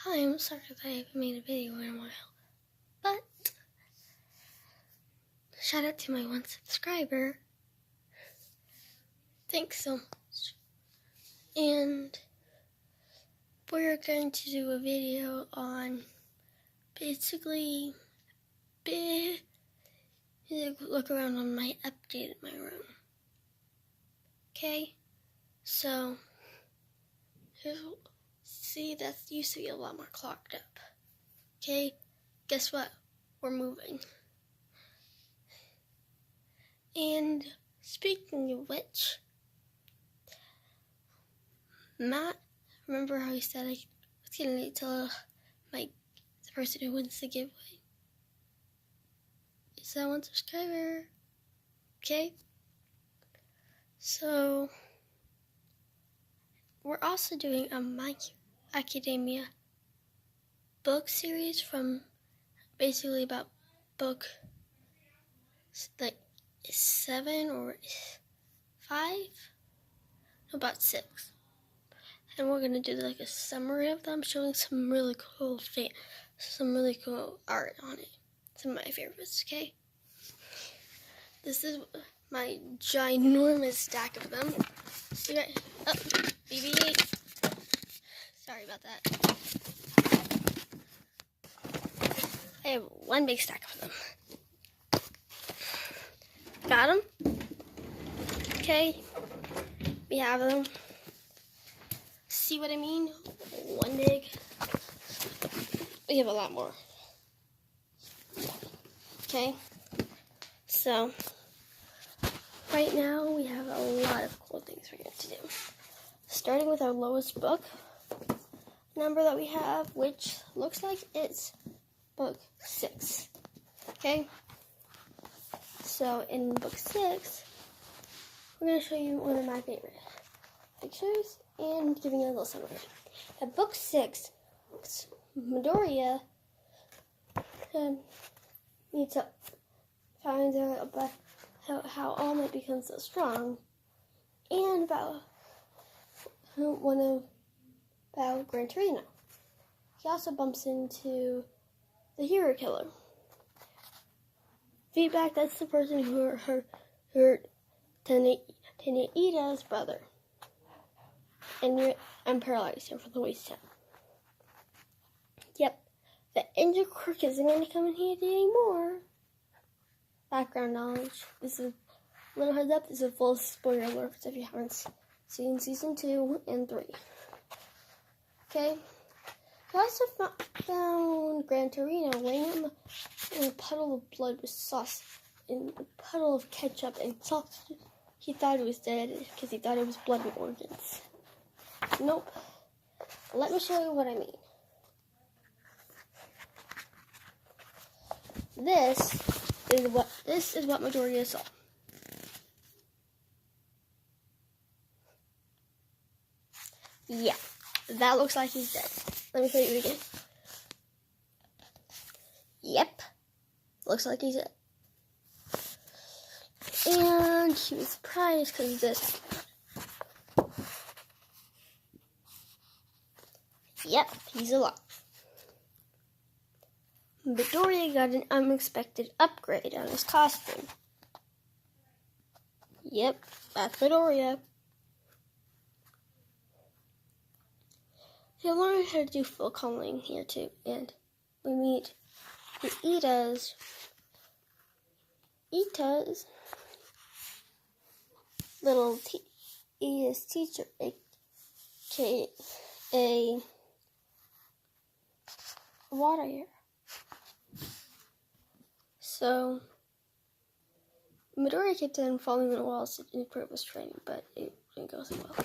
Hi, I'm sorry that I haven't made a video in a while, but shout out to my one subscriber. Thanks so much. And we're going to do a video on basically big look around on my updated my room. Okay, so see, that used to be a lot more clogged up. Okay, guess what? We're moving. And speaking of which, Matt, remember how he said I was going to tell the person who wins the giveaway? Is that one subscriber? Okay. So we're also doing a My Academia book series from basically about book like 7 or 5, about 6. And we're gonna do like a summary of them, showing some really cool art on it. Some of my favorites, okay? This is my ginormous stack of them. See right? Oh, BB-8. Sorry about that. I have one big stack of them. Got them? Okay. We have them. See what I mean? One big. We have a lot more. Okay. So, right now we have a lot of cool things we're going to do. Starting with our lowest book number that we have, which looks like it's book 6. Okay? So, in book 6, we're going to show you one of my favorite pictures and giving you a little summary. At book 6, Midoriya needs to find out about how All Might becomes so strong, and about Gran Torino. He also bumps into the hero killer. Feedback, that's the person who hurt Teneida's brother. And paralyzed him from the waist down. Yep, the engine quirk isn't going to come in handy anymore. Background knowledge. This is a little heads up. This is a full spoiler alert if you haven't seen season 2 and 3. Okay. I also found Gran Torino laying in a puddle of blood with sauce, in a puddle of ketchup and sauce. He thought he was dead because he thought it was blood and organs. Nope. Let me show you what I mean. This is what Midoriya saw. Yeah, that looks like he's dead. Let me show you again. Yep, looks like he's dead. And he was surprised because of this. Yep, he's alive. Midoriya got an unexpected upgrade on his costume. Yep, that's Midoriya. He learned how to do full calling here too, and we meet the Ita's little Ita's teacher, a water here. So, Midoriya kept on falling on the walls to improve his training, but it didn't go so well.